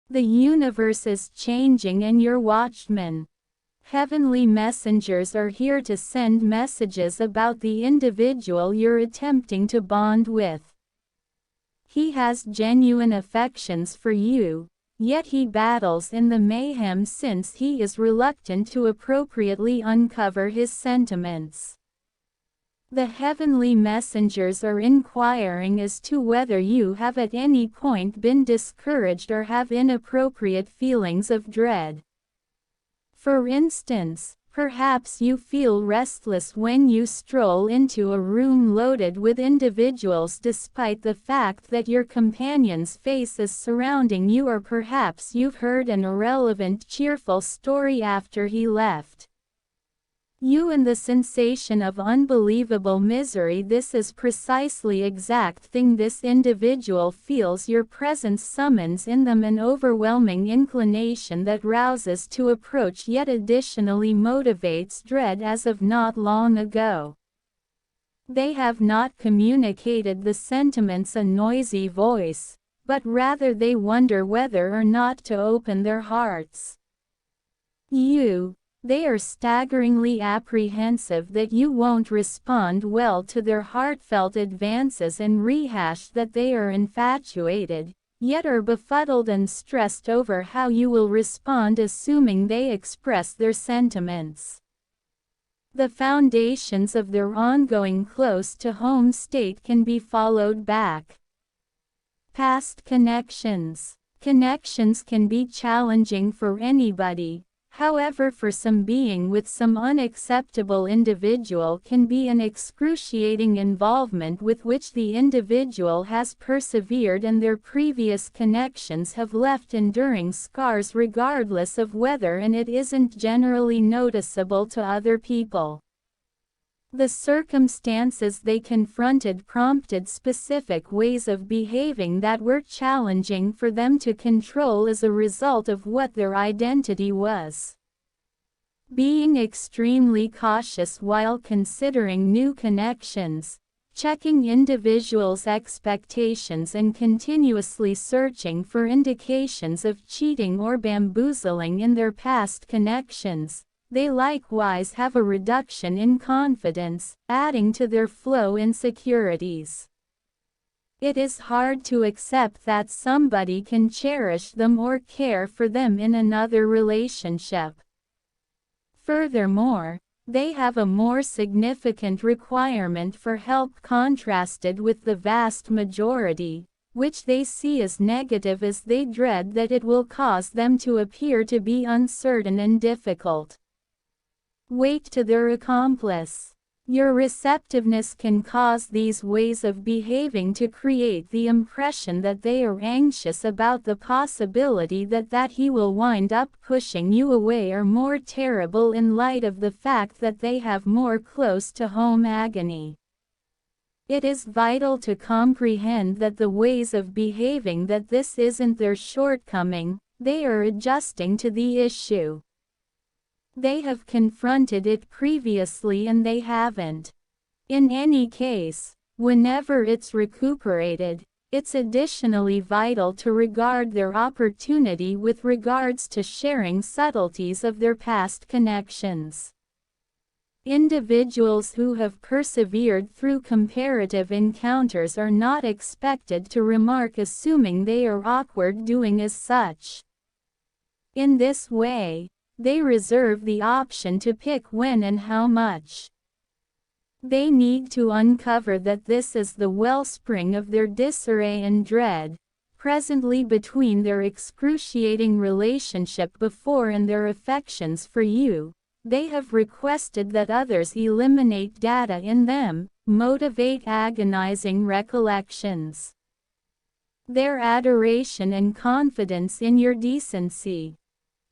The universe is changing and you're watchmen. Heavenly messengers are here to send messages about the individual you're attempting to bond with. He has genuine affections for you, yet he battles in the mayhem since he is reluctant to appropriately uncover his sentiments. The heavenly messengers are inquiring as to whether you have at any point been discouraged or have inappropriate feelings of dread. For instance, perhaps you feel restless when you stroll into a room loaded with individuals despite the fact that your companion's face is surrounding you, or perhaps you've heard an irrelevant cheerful story after he left you in the sensation of unbelievable misery. This is precisely exact thing this individual feels. Your presence summons in them an overwhelming inclination that rouses to approach yet additionally motivates dread. As of not long ago, they have not communicated the sentiments a noisy voice, but rather they wonder whether or not to open their hearts. They are staggeringly apprehensive that you won't respond well to their heartfelt advances and rehash that they are infatuated, yet are befuddled and stressed over how you will respond assuming they express their sentiments. The foundations of their ongoing close-to-home state can be followed back. Past connections. Connections can be challenging for anybody. However, for some, being with some unacceptable individual can be an excruciating involvement with which the individual has persevered, and their previous connections have left enduring scars regardless of whether and it isn't generally noticeable to other people. The circumstances they confronted prompted specific ways of behaving that were challenging for them to control as a result of what their identity was. Being extremely cautious while considering new connections, checking individuals' expectations and continuously searching for indications of cheating or bamboozling in their past connections. They likewise have a reduction in confidence, adding to their flow insecurities. It is hard to accept that somebody can cherish them or care for them in another relationship. Furthermore, they have a more significant requirement for help contrasted with the vast majority, which they see as negative as they dread that it will cause them to appear to be uncertain and difficult. Wait to their accomplice. Your receptiveness can cause these ways of behaving to create the impression that they are anxious about the possibility that he will wind up pushing you away, or more terrible in light of the fact that they have more close-to-home agony. It is vital to comprehend that the ways of behaving that this isn't their shortcoming, they are adjusting to the issue. They have confronted it previously and they haven't. In any case, whenever it's recuperated, it's additionally vital to regard their opportunity with regards to sharing subtleties of their past connections. Individuals who have persevered through comparative encounters are not expected to remark assuming they are awkward doing as such. In this way, they reserve the option to pick when and how much. They need to uncover that this is the wellspring of their disarray and dread, presently between their excruciating relationship before and their affections for you. They have requested that others eliminate data in them, motivate agonizing recollections. Their adoration and confidence in your decency.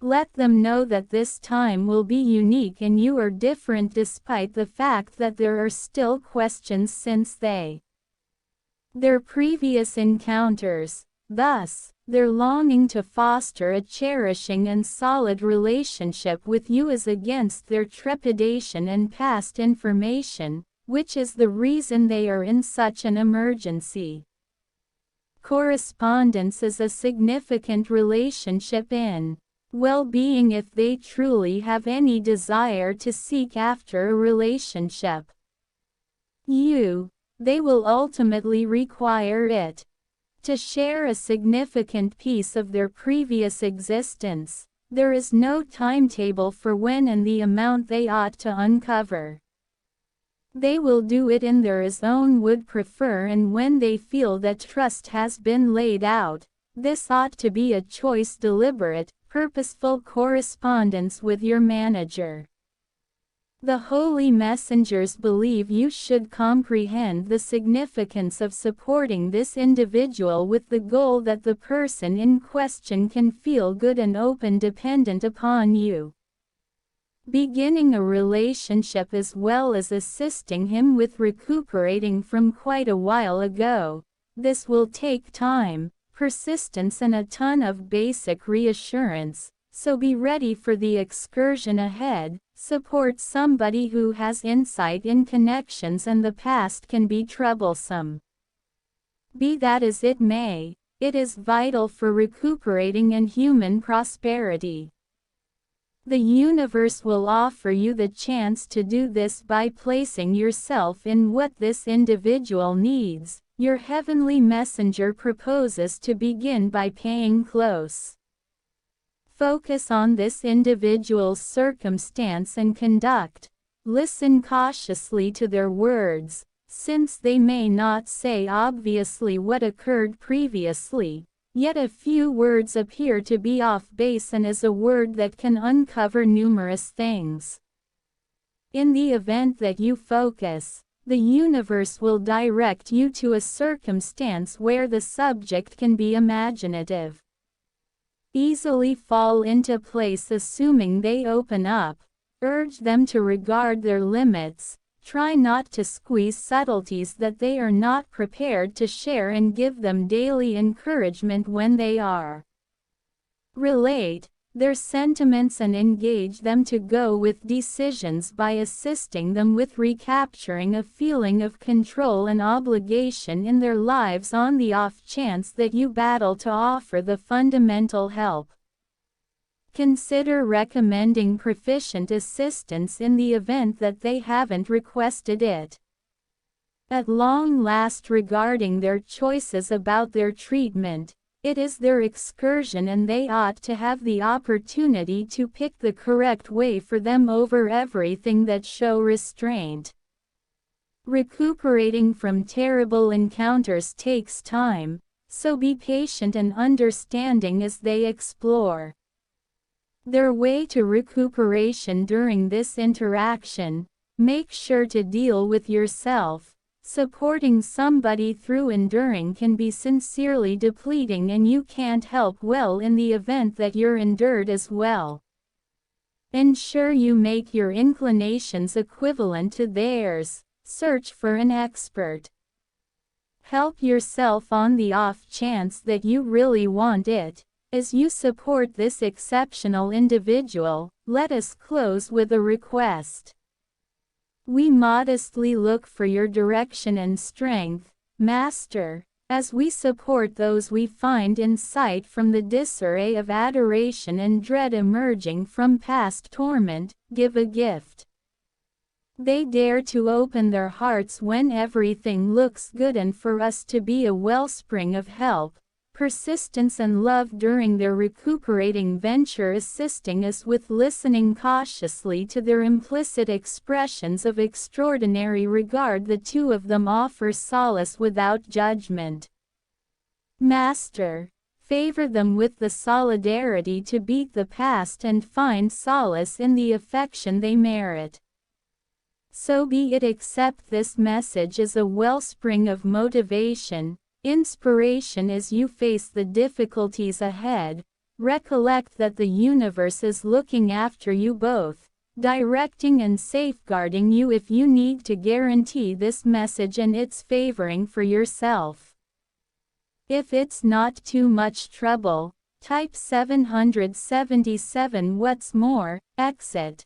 Let them know that this time will be unique and you are different despite the fact that there are still questions since their previous encounters. Thus, their longing to foster a cherishing and solid relationship with you is against their trepidation and past information, which is the reason they are in such an emergency. Correspondence is a significant relationship in well-being if they truly have any desire to seek after a relationship. They will ultimately require it to share a significant piece of their previous existence. There is no timetable for when and the amount they ought to uncover. They will do it in their own would prefer, and when they feel that trust has been laid out, this ought to be a choice, deliberate, purposeful correspondence with your manager. The holy messengers believe you should comprehend the significance of supporting this individual with the goal that the person in question can feel good and open, dependent upon you. Beginning a relationship as well as assisting him with recuperating from quite a while ago. This will take time, persistence, and a ton of basic reassurance, so be ready for the excursion ahead. Support somebody who has insight in connections, and the past can be troublesome. Be that as it may, it is vital for recuperating and human prosperity. The universe will offer you the chance to do this by placing yourself in what this individual needs. Your heavenly messenger proposes to begin by paying close focus on this individual's circumstance and conduct. Listen cautiously to their words, since they may not say obviously what occurred previously, yet a few words appear to be off base and is a word that can uncover numerous things. In the event that you focus, the universe will direct you to a circumstance where the subject can be imaginative. Easily fall into place assuming they open up. Urge them to regard their limits. Try not to squeeze subtleties that they are not prepared to share, and give them daily encouragement when they are. Relate their sentiments and engage them to go with decisions by assisting them with recapturing a feeling of control and obligation in their lives on the off chance that you battle to offer the fundamental help. Consider recommending proficient assistance in the event that they haven't requested it. At long last, regarding their choices about their treatment, it is their excursion and they ought to have the opportunity to pick the correct way for them over everything that show restraint. Recuperating from terrible encounters takes time, so be patient and understanding as they explore their way to recuperation during this interaction. Make sure to deal with yourself. Supporting somebody through enduring can be sincerely depleting, and you can't help well in the event that you're endured as well. Ensure you make your inclinations equivalent to theirs. Search for an expert. Help yourself on the off chance that you really want it. As you support this exceptional individual, let us close with a request. We modestly look for your direction and strength, Master, as we support those we find in sight from the disarray of adoration and dread emerging from past torment. Give a gift. They dare to open their hearts when everything looks good, and for us to be a wellspring of help, persistence and love during their recuperating venture, assisting us with listening cautiously to their implicit expressions of extraordinary regard. The two of them offer solace without judgment. Master, favor them with the solidarity to beat the past and find solace in the affection they merit. So be it. Accept this message as a wellspring of motivation, inspiration as you face the difficulties ahead. Recollect that the universe is looking after you both, directing and safeguarding you if you need to guarantee this message and its favoring for yourself. If it's not too much trouble, type 777. What's more, exit.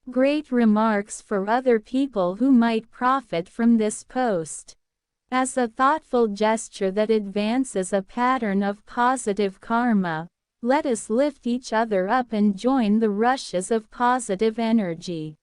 Great remarks for other people who might profit from this post. As a thoughtful gesture that advances a pattern of positive karma, let us lift each other up and join the rushes of positive energy.